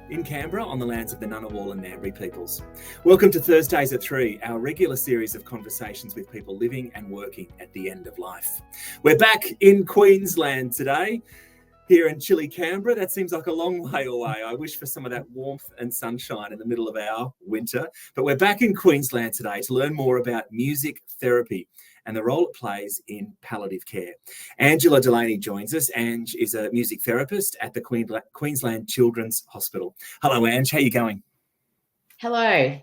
in Canberra on the lands of the Ngunnawal and Ngambri peoples. Welcome to Thursdays at 3, our regular series of conversations with people living and working at the end of life. We're back in Queensland today, here in chilly Canberra. That seems like a long way away. I wish for some of that warmth and sunshine in the middle of our winter. But we're back in Queensland today to learn more about music therapy and the role it plays in palliative care. Angela Delaney joins us. Ange is a music therapist at the Queensland Children's Hospital. Hello, Ange. How are you going? Hello.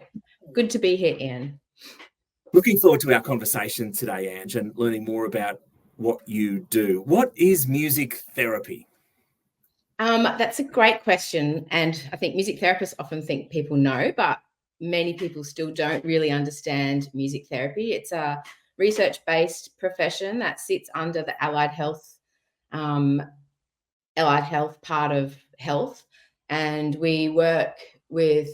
Good to be here, Ian. Looking forward to our conversation today, Ange, and learning more about what you do. What is music therapy? That's a great question. And I think music therapists often think people know, but many people still don't really understand music therapy. It's a research-based profession that sits under the allied health part of health, and we work with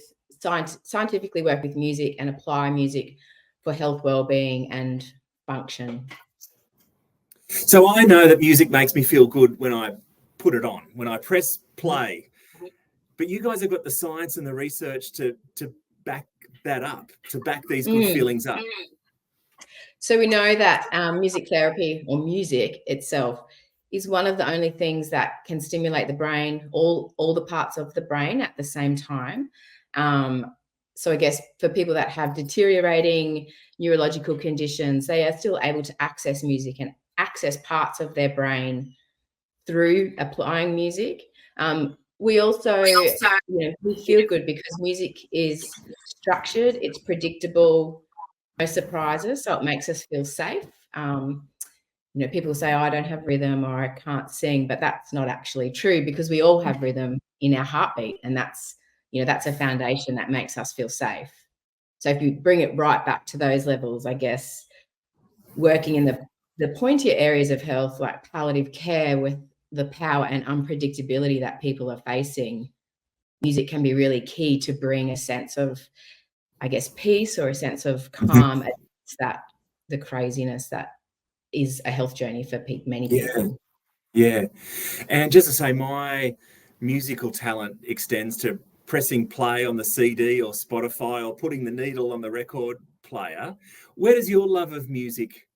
scientifically work with music and apply music for health, well-being, and function. So I know that music makes me feel good when I put it on, when I press play, but you guys have got the science and the research to back that up, to back these good feelings up. So we know that music therapy, or music itself, is one of the only things that can stimulate the brain, all the parts of the brain at the same time. So I guess for people that have deteriorating neurological conditions, they are still able to access music and access parts of their brain through applying music. We also we feel good because music is structured, it's predictable, no surprises, so it makes us feel safe. People say, I don't have rhythm or I can't sing, but that's not actually true because we all have rhythm in our heartbeat, and that's a foundation that makes us feel safe. So if you bring it right back to those levels, I guess working in the pointier areas of health like palliative care with the power and unpredictability that people are facing, music can be really key to bring a sense of, I guess, peace or a sense of calm against the craziness that is a health journey for many people. Yeah. And just to say, my musical talent extends to pressing play on the CD or Spotify or putting the needle on the record player. Where does your love of music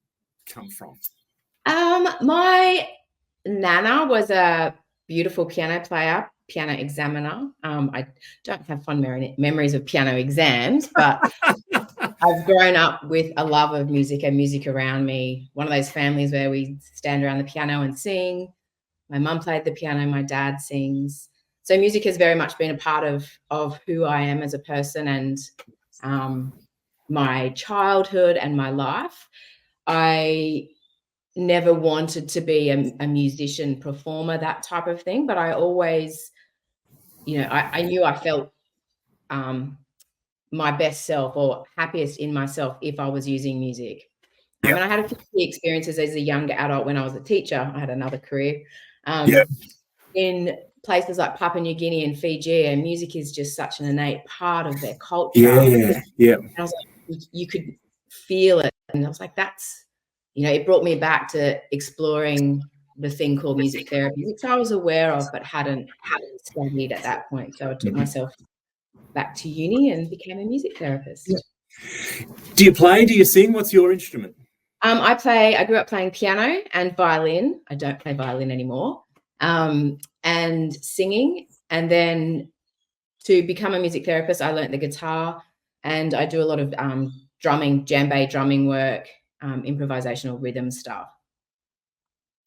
come from? My nana was a beautiful piano player, piano examiner. I don't have fond memories of piano exams, but I've grown up with a love of music and music around me. One of those families where we stand around the piano and sing. My mum played the piano, my dad sings. So music has very much been a part of who I am as a person and my childhood and my life. I never wanted to be a musician, performer, that type of thing, but I always, I knew I felt my best self or happiest in myself if I was using music. And I had a few experiences as a younger adult when I was a teacher. I had another career in places like Papua New Guinea and Fiji, and music is just such an innate part of their culture. And I was like, you could feel it, and I was like, that's, it brought me back to exploring the thing called music therapy, which I was aware of but hadn't studied at that point. So I took myself back to uni and became a music therapist. Do you play? Do you sing? What's your instrument? I grew up playing piano and violin. I don't play violin anymore. And singing. And then to become a music therapist, I learned the guitar, and I do a lot of drumming, djembe drumming work, improvisational rhythm stuff.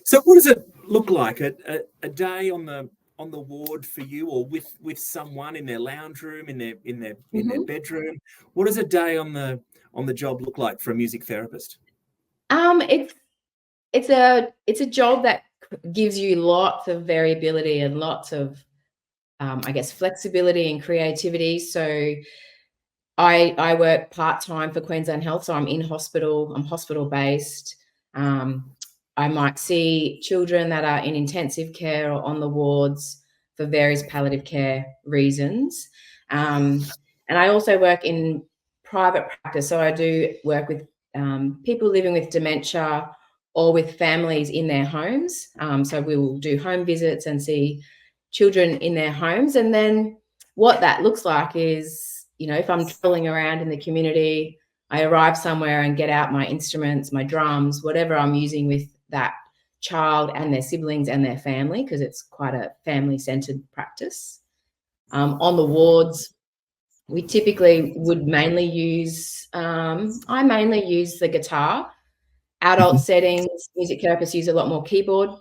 So what does it look like a day on the ward for you, or with someone in their lounge room, in their bedroom? What does a day on the job look like for a music therapist? It's a job that gives you lots of variability and lots of I guess flexibility and creativity. So I work part-time for Queensland Health, so I'm in hospital. I'm hospital-based. I might see children that are in intensive care or on the wards for various palliative care reasons. And I also work in private practice. So I do work with people living with dementia or with families in their homes. So we will do home visits and see children in their homes. And then what that looks like is, you know, if I'm traveling around in the community, I arrive somewhere and get out my instruments, my drums, whatever I'm using with that child and their siblings and their family, because it's quite a family-centered practice. On the wards, we typically would mainly use, I mainly use the guitar. Adult settings, music therapists use a lot more keyboard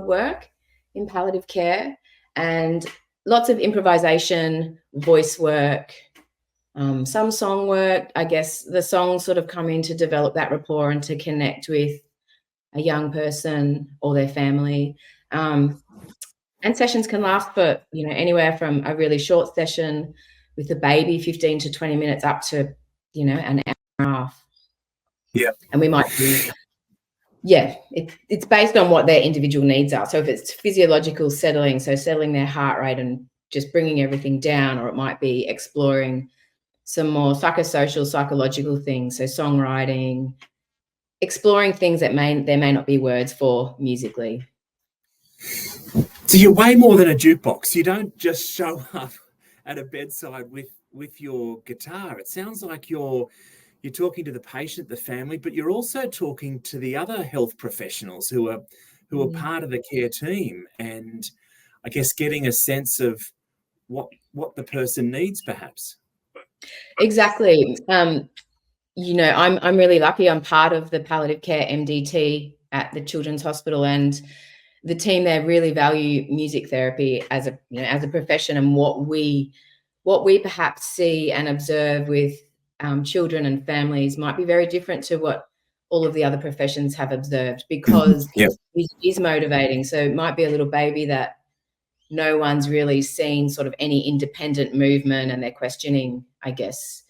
work in palliative care, and lots of improvisation, voice work, some song work. I guess the songs sort of come in to develop that rapport and to connect with a young person or their family. And sessions can last for, you know, anywhere from a really short session with the baby, 15 to 20 minutes, up to, you know, an hour and a half. Yeah. And we might do, it's based on what their individual needs are. So if it's physiological settling, so settling their heart rate and just bringing everything down, or it might be exploring some more psychosocial, psychological things, so songwriting, exploring things that there may not be words for musically. So you're way more than a jukebox. You don't just show up at a bedside with your guitar. It sounds like you're talking to the patient, the family, but you're also talking to the other health professionals who are part of the care team, and I guess getting a sense of what the person needs, perhaps. Exactly. You know, I'm really lucky. I'm part of the palliative care MDT at the Children's Hospital, and the team there really value music therapy as a, you know, as a profession, and what we perhaps see and observe with children and families might be very different to what all of the other professions have observed, because music is motivating. So it might be a little baby that no one's really seen sort of any independent movement, and they're questioning, I guess,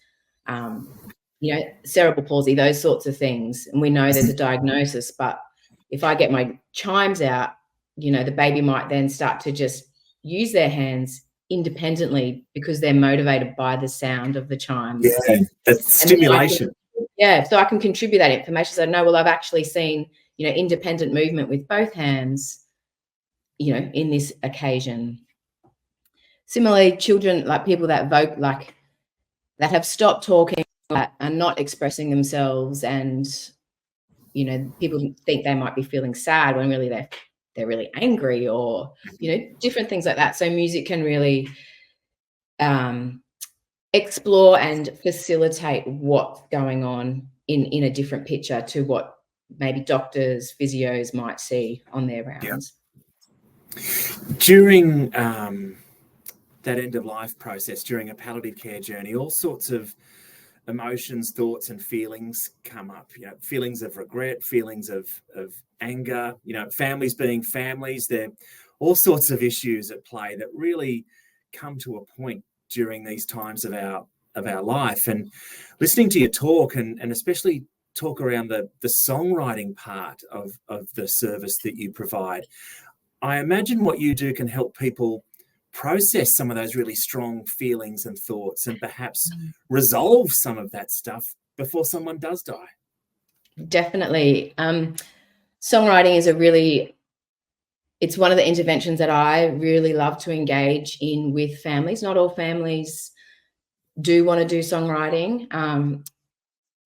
you know, cerebral palsy, those sorts of things. And we know there's a diagnosis, but if I get my chimes out, you know, the baby might then start to just use their hands independently because they're motivated by the sound of the chimes. Yeah, that's stimulation. So I can contribute that information. So no, well, I've actually seen, you know, independent movement with both hands, you know, in this occasion. Similarly, children, like people that that have stopped talking, that are not expressing themselves, and, you know, people think they might be feeling sad when really they're really angry, or, you know, different things like that. So music can really explore and facilitate what's going on in a different picture to what maybe doctors, physios might see on their rounds. During that end of life process, during a palliative care journey, all sorts of emotions, thoughts, and feelings come up. You know, feelings of regret, feelings of anger. You know, families being families. There are all sorts of issues at play that really come to a point during these times of our life. And listening to your talk, and especially talk around the songwriting part of the service that you provide, I imagine what you do can help people process some of those really strong feelings and thoughts, and perhaps resolve some of that stuff before someone does die. Definitely. Songwriting is it's one of the interventions that I really love to engage in with families. Not all families do want to do songwriting.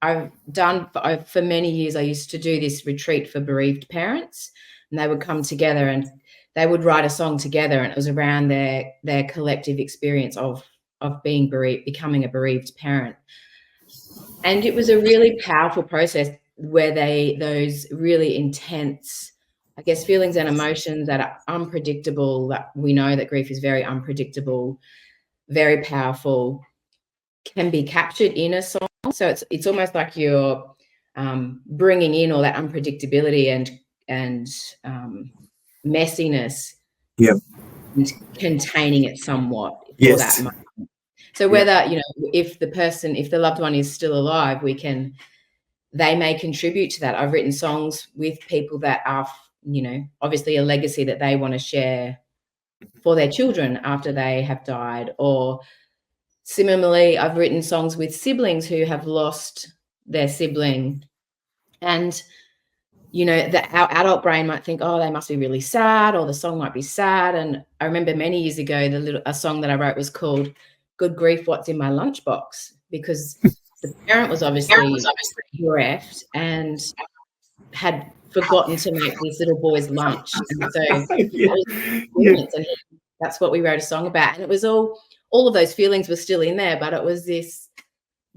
I've done for many years, I used to do this retreat for bereaved parents, and they would come together and they would write a song together, and it was around their collective experience of being bereaved, becoming a bereaved parent. And it was a really powerful process where those really intense, I guess, feelings and emotions that are unpredictable, that we know that grief is very unpredictable, very powerful, can be captured in a song. So it's almost like you're bringing in all that unpredictability and messiness, and containing it somewhat for that moment. So whether, you know, if the loved one is still alive, they may contribute to that. I've written songs with people that are, you know, obviously a legacy that they want to share for their children after they have died. Or similarly, I've written songs with siblings who have lost their sibling, and you know, that our adult brain might think, oh, they must be really sad, or the song might be sad. And I remember many years ago, a song that I wrote was called "Good Grief, What's in My Lunchbox," because the parent was obviously bereft and had forgotten to make this little boy's lunch. And so Yeah. that was and that's what we wrote a song about. And it was all of those feelings were still in there, but it was this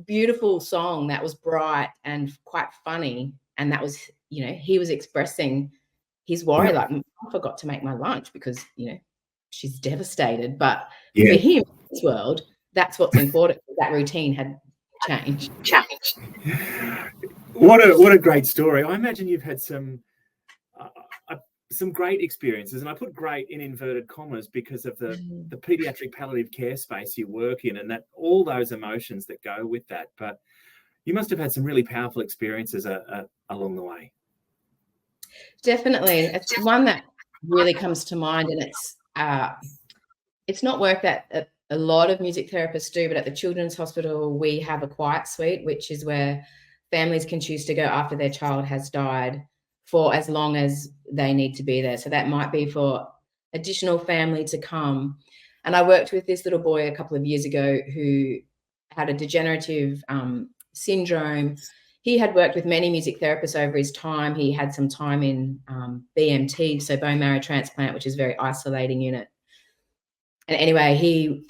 beautiful song that was bright and quite funny. And that was, you know, he was expressing his worry, like, I forgot to make my lunch because, you know, she's devastated. But for him, in this world, that's what's important. That routine had changed. What a great story. I imagine you've had some great experiences, and I put great in inverted commas because of the paediatric palliative care space you work in, and that all those emotions that go with that. But you must have had some really powerful experiences along the way. Definitely. It's one that really comes to mind, and it's not work that a lot of music therapists do, but at the Children's Hospital, we have a quiet suite, which is where families can choose to go after their child has died for as long as they need to be there. So that might be for additional family to come. And I worked with this little boy a couple of years ago who had a degenerative syndrome. He had worked with many music therapists over his time. He had some time in BMT, so bone marrow transplant, which is a very isolating unit. And anyway,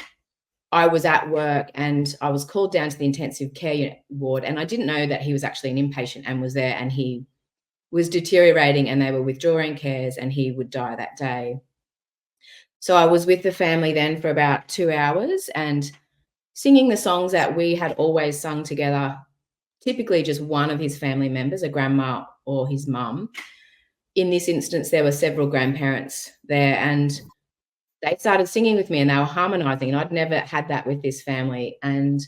I was at work and I was called down to the intensive care unit ward, and I didn't know that he was actually an inpatient and was there, and he was deteriorating and they were withdrawing cares and he would die that day. So I was with the family then for about 2 hours and singing the songs that we had always sung together, typically just one of his family members, a grandma or his mum. In this instance, there were several grandparents there, and they started singing with me and they were harmonizing, and I'd never had that with this family. And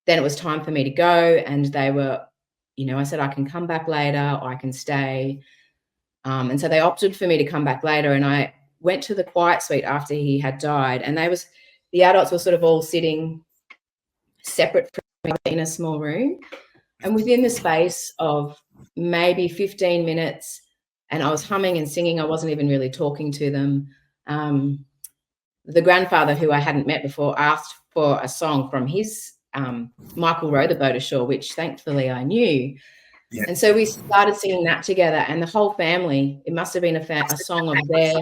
then it was time for me to go, and they were, you know, I said, I can come back later or I can stay. And so they opted for me to come back later, and I went to the quiet suite after he had died, and the adults were sort of all sitting separate from me in a small room. And within the space of maybe 15 minutes, and I was humming and singing, I wasn't even really talking to them. The grandfather, who I hadn't met before, asked for a song from his Michael Rowe, The Boat Ashore, which thankfully I knew. Yeah. And so we started singing that together, and the whole family, it must have been a song of their,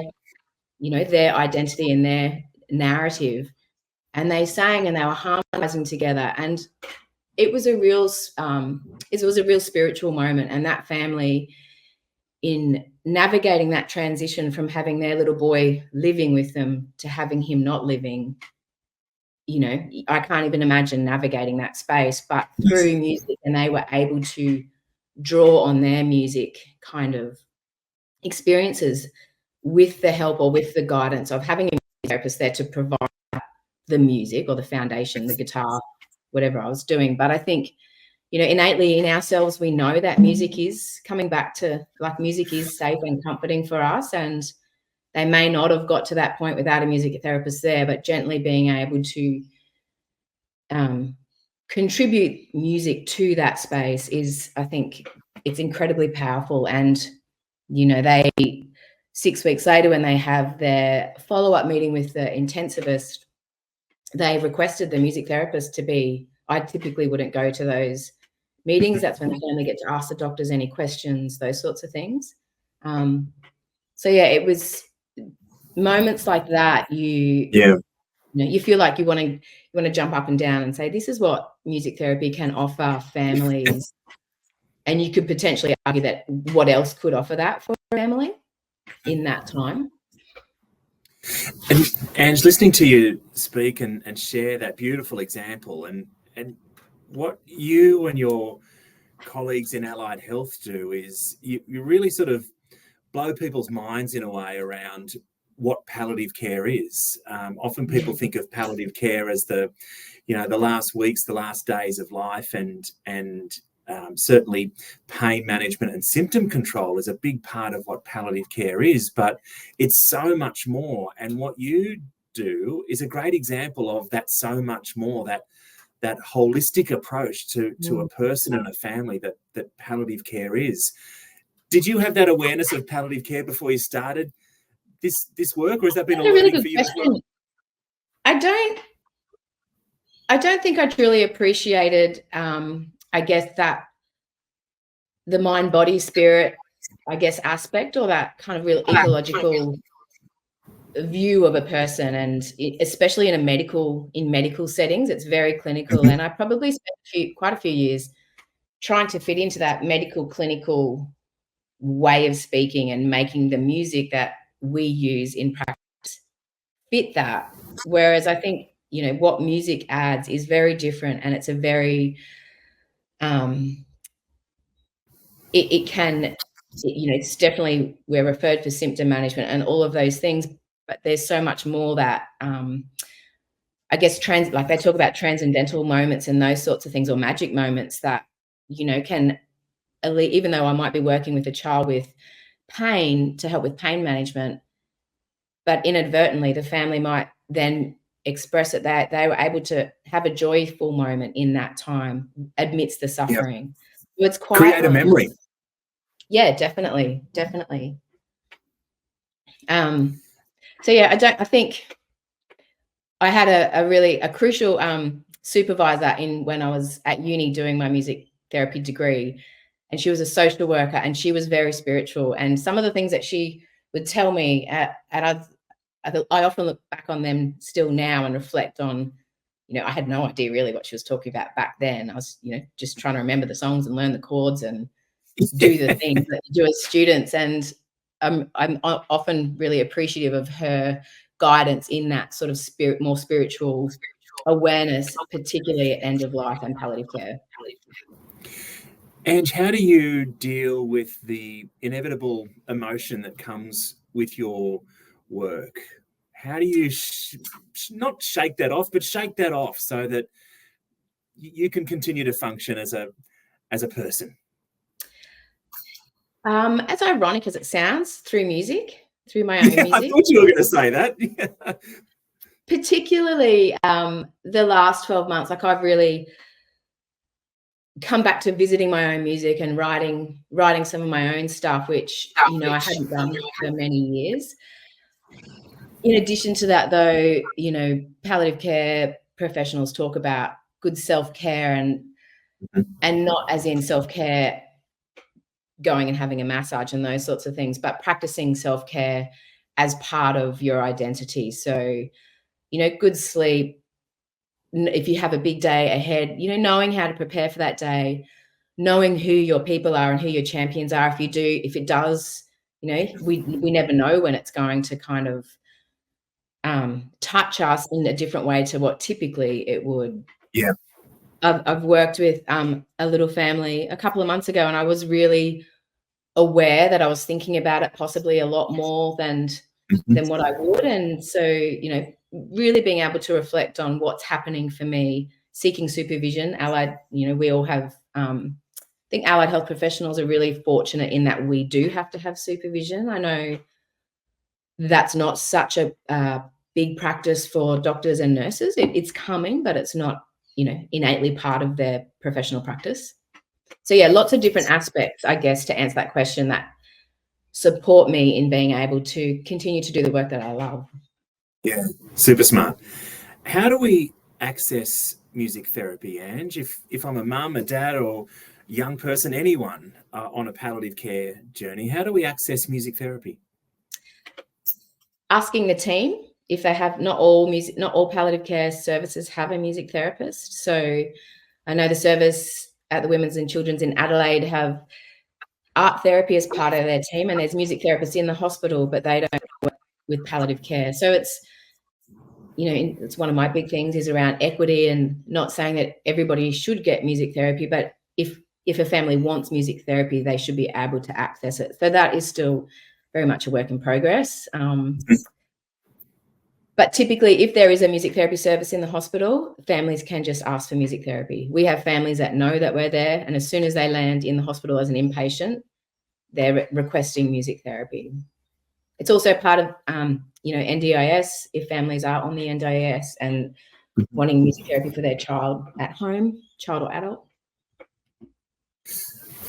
you know, their identity and their narrative. And they sang and they were harmonizing together. And it was a real spiritual moment. And that family, in navigating that transition from having their little boy living with them to having him not living, you know, I can't even imagine navigating that space, but through music, and they were able to draw on their music kind of experiences with the help or with the guidance of having a music therapist there to provide the music or the foundation, the guitar, whatever I was doing. But I think, you know, innately in ourselves, we know that music is coming back to, like, music is safe and comforting for us. And they may not have got to that point without a music therapist there, but gently being able to contribute music to that space is, I think, it's incredibly powerful. And, you know, 6 weeks later, when they have their follow-up meeting with the intensivist, they requested the music therapist to be, I typically wouldn't go to those meetings. That's when the family get to ask the doctors any questions, those sorts of things. So yeah, it was moments like that. You know, you feel like you want to jump up and down and say, this is what music therapy can offer families. And you could potentially argue that what else could offer that for a family in that time. And Ange, listening to you speak and share that beautiful example, and what you and your colleagues in allied health do is you really sort of blow people's minds in a way around what palliative care is. Often people think of palliative care as the last weeks, the last days of life, and certainly pain management and symptom control is a big part of what palliative care is, but it's so much more. And what you do is a great example of that so much more, that holistic approach to a person and a family that palliative care is. Did you have that awareness of palliative care before you started this work, or has that been a That's a really learning good for you as question. well? I don't think I truly appreciated, I guess, that the mind, body, spirit, I guess, aspect, or that kind of real ecological view of a person, and especially in medical settings, it's very clinical. And I probably spent quite a few years trying to fit into that medical clinical way of speaking and making the music that we use in practice fit that. Whereas I think, what music adds is very different, and it's a very it's definitely, we're referred for symptom management and all of those things, but there's so much more that I guess like they talk about transcendental moments and those sorts of things, or magic moments that can, even though I might be working with a child with pain to help with pain management, but inadvertently the family might then express it that they were able to have a joyful moment in that time amidst the suffering. So it's quite create a memory. Yeah, definitely. So yeah, I think I had a crucial supervisor when I was at uni doing my music therapy degree, and she was a social worker, and she was very spiritual. And some of the things that she would tell me, I often look back on them still now and reflect on, I had no idea really what she was talking about back then. I was, just trying to remember the songs and learn the chords and do the things that you do as students. And I'm often really appreciative of her guidance in that sort of more spiritual awareness, particularly at end of life and palliative care. Ange, how do you deal with the inevitable emotion that comes with your work? How do you not shake that off, but shake that off so that you can continue to function as a person? As ironic as it sounds, through my own music. I thought you were going to say that. Particularly the last 12 months, like I've really come back to visiting my own music and writing some of my own stuff, which I hadn't done for many years. In addition to that, though, palliative care professionals talk about good self-care and not as in self-care going and having a massage and those sorts of things, but practicing self-care as part of your identity. So, good sleep, if you have a big day ahead, knowing how to prepare for that day, knowing who your people are and who your champions are. If it does, we never know when it's going to kind of touch us in a different way to what typically it would. Yeah. I've worked with a little family a couple of months ago, and I was really aware that I was thinking about it possibly a lot more than what I would. And so, really being able to reflect on what's happening for me, seeking supervision. Allied, we all have, I think allied health professionals are really fortunate in that we do have to have supervision. I know that's not such a big practice for doctors and nurses. It's coming, but it's not, innately part of their professional practice. So yeah, lots of different aspects, I guess, to answer that question that support me in being able to continue to do the work that I love. Yeah, super smart. How do we access music therapy, Ange? If I'm a mum, a dad, or young person, anyone on a palliative care journey, how do we access music therapy? Asking the team if they have. Not all palliative care services have a music therapist. So I know the service at the Women's and Children's in Adelaide have art therapy as part of their team, and there's music therapists in the hospital, but they don't work with palliative care. So it's, it's one of my big things is around equity, and not saying that everybody should get music therapy, but if a family wants music therapy, they should be able to access it. So that is still very much a work in progress. But typically, if there is a music therapy service in the hospital, families can just ask for music therapy. We have families that know that we're there, and as soon as they land in the hospital as an inpatient, they're requesting music therapy. It's also part of, NDIS, if families are on the NDIS and wanting music therapy for their child at home, child or adult.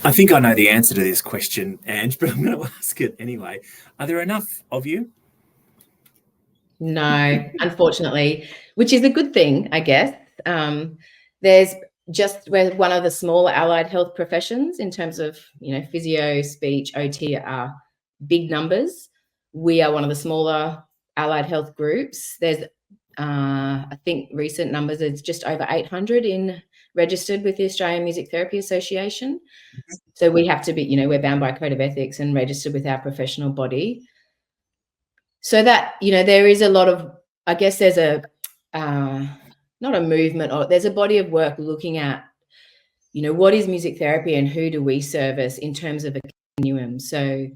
I think I know the answer to this question, Ange, but I'm going to ask it anyway. Are there enough of you? No, unfortunately, which is a good thing, I guess. We're one of the smaller allied health professions in terms of, physio, speech, OT are big numbers. We are one of the smaller allied health groups. There's, I think recent numbers, it's just over 800 registered with the Australian Music Therapy Association. So we have to be, we're bound by a code of ethics and registered with our professional body. So that, there is a lot of, I guess there's not a movement, or there's a body of work looking at, what is music therapy and who do we service in terms of a continuum. So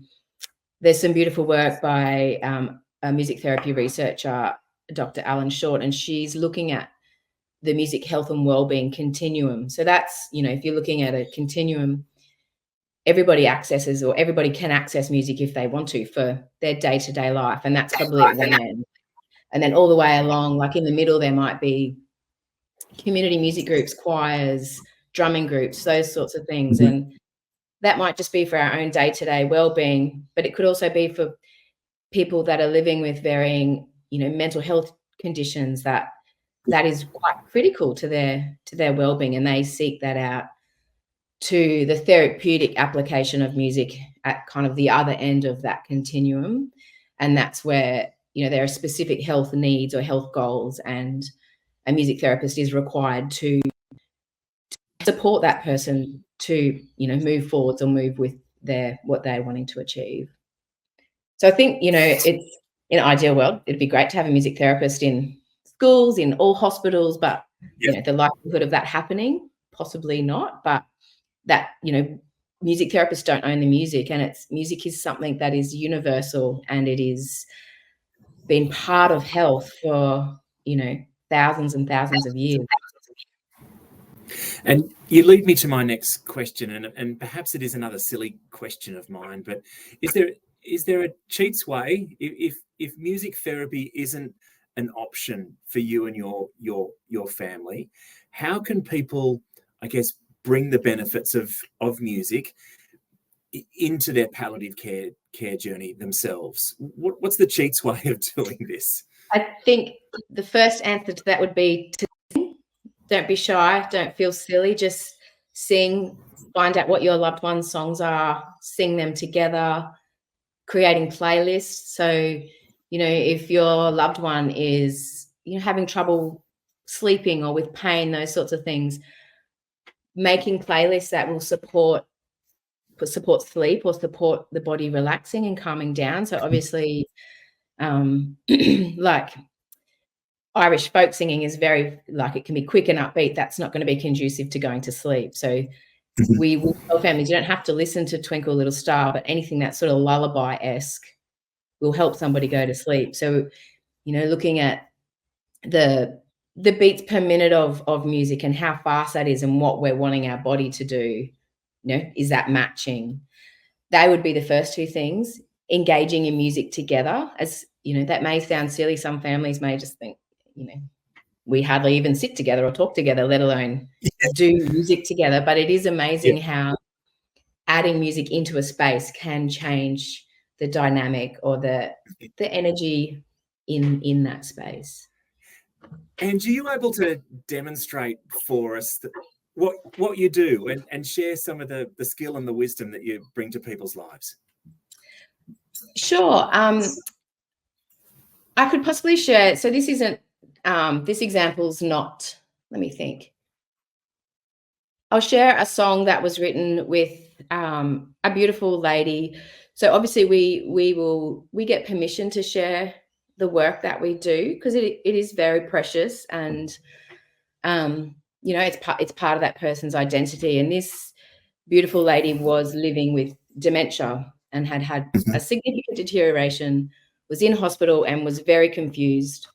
there's some beautiful work by a music therapy researcher, Dr. Alan Short, and she's looking at the music health and wellbeing continuum. So that's, if you're looking at a continuum, everybody can access music if they want to for their day-to-day life. And that's probably at one end. And then all the way along, like in the middle, there might be community music groups, choirs, drumming groups, those sorts of things. Mm-hmm. And that might just be for our own day-to-day well-being, but it could also be for people that are living with varying, mental health conditions that is quite critical to their well-being, and they seek that out to the therapeutic application of music at kind of the other end of that continuum. And that's where, there are specific health needs or health goals, and a music therapist is required to support that person to, move forwards or move with what they're wanting to achieve. So I think, it's in an ideal world, it'd be great to have a music therapist in schools, in all hospitals, but the likelihood of that happening, possibly not. But that, music therapists don't own the music, and music is something that is universal, and it is been part of health for, thousands and thousands of years. And you lead me to my next question, and perhaps it is another silly question of mine, but is there a cheat's way if music therapy isn't an option for you and your family? How can people, I guess, bring the benefits of music into their palliative care journey themselves? What's the cheat's way of doing this? I think the first answer to that would be to sing. Don't be shy. Don't feel silly. Just sing. Find out what your loved one's songs are. Sing them together. Creating playlists. So, if your loved one is, having trouble sleeping or with pain, those sorts of things, making playlists that will support sleep or support the body relaxing and calming down. So obviously, like Irish folk singing is very, it can be quick and upbeat. That's not going to be conducive to going to sleep. So we will tell families, you don't have to listen to Twinkle Little Star, but anything that's sort of lullaby-esque will help somebody go to sleep. So, looking at the beats per minute of music and how fast that is and what we're wanting our body to do, is that matching? They would be the first two things. Engaging in music together, as that may sound silly. Some families may just think, we hardly even sit together or talk together, let alone do music together. But it is amazing how adding music into a space can change the dynamic or the energy in that space. And are you able to demonstrate for us what you do and share some of the skill and the wisdom that you bring to people's lives? Sure. I could possibly share. So this isn't, this example's not, let me think. I'll share a song that was written with a beautiful lady. So obviously we get permission to share the work that we do because it is very precious, and it's part of that person's identity. And this beautiful lady was living with dementia and had a significant deterioration, was in hospital and was very confused.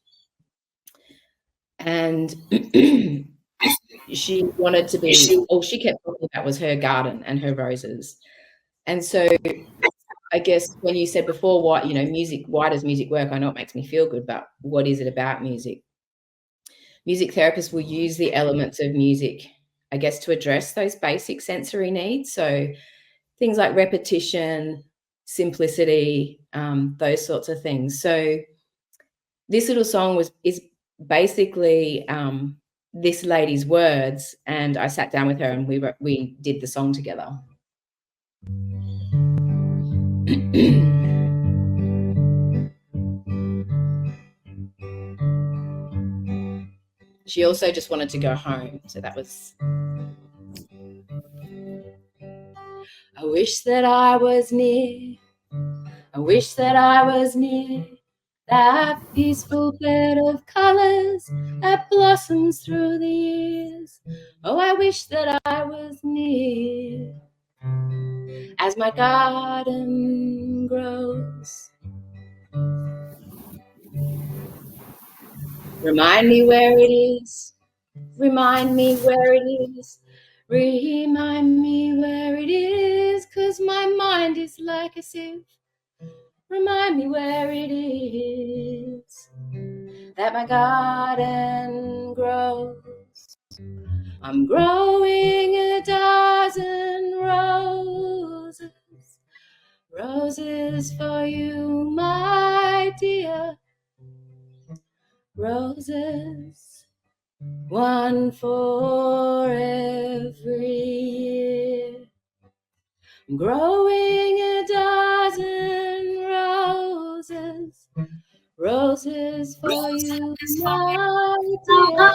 And she wanted to be, all she kept talking about was her garden and her roses. And so I guess when you said before, music, why does music work? I know it makes me feel good, but what is it about music? Music therapists will use the elements of music I guess, to address those basic sensory needs. So things like repetition, simplicity, those sorts of things. So this little song is basically this lady's words, and I sat down with her and we did the song together. She also just wanted to go home, so that was. I wish that I was near. I wish that I was near that peaceful bed of colours that blossoms through the years. Oh, I wish that I was near as my garden grows. Remind me where it is. Remind me where it is. Remind me where it is, 'cause my mind is like a sieve. Remind me where it is that my garden grows. I'm growing a dozen roses, roses for you, my dear. Roses, one for every year. I'm growing a dozen roses, roses for you, my dear.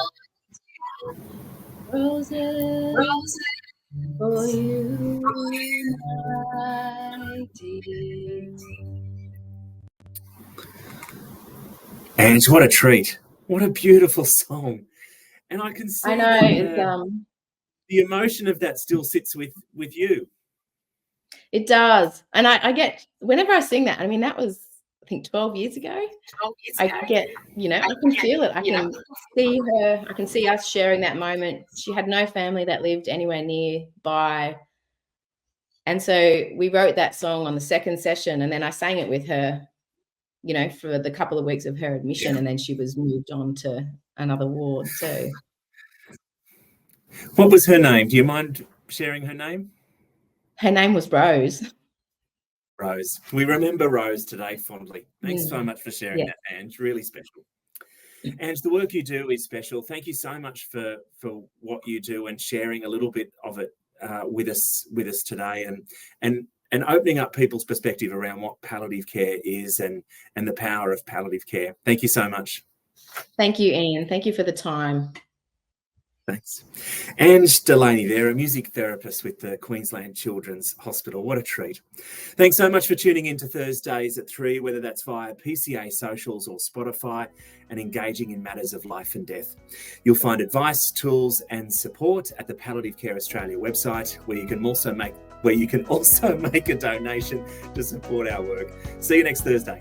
Roses for you, my dear. Ange, what a treat. What a beautiful song. And I can see the emotion of that still sits with you. It does. And I get, whenever I sing that, I mean, that was, I think, 12 years ago. I get, I can feel it. I can see her. I can see us sharing that moment. She had no family that lived anywhere nearby. And so we wrote that song on the second session, and then I sang it with her, for the couple of weeks of her admission, and then she was moved on to another ward. So, what was her name? Do you mind sharing her name? Her name was Rose. Rose. We remember Rose today fondly. Thanks so much for sharing that, Ange. Really special. Ange, the work you do is special. Thank you so much for what you do and sharing a little bit of it with us today, and opening up people's perspective around what palliative care is and the power of palliative care. Thank you so much. Thank you, Ian. Thank you for the time. Thanks. Ange Delaney there, a music therapist with the Queensland Children's Hospital. What a treat. Thanks so much for tuning in to Thursdays at 3, whether that's via PCA socials or Spotify, and engaging in matters of life and death. You'll find advice, tools and support at the Palliative Care Australia website, where you can also make a donation to support our work. See you next Thursday.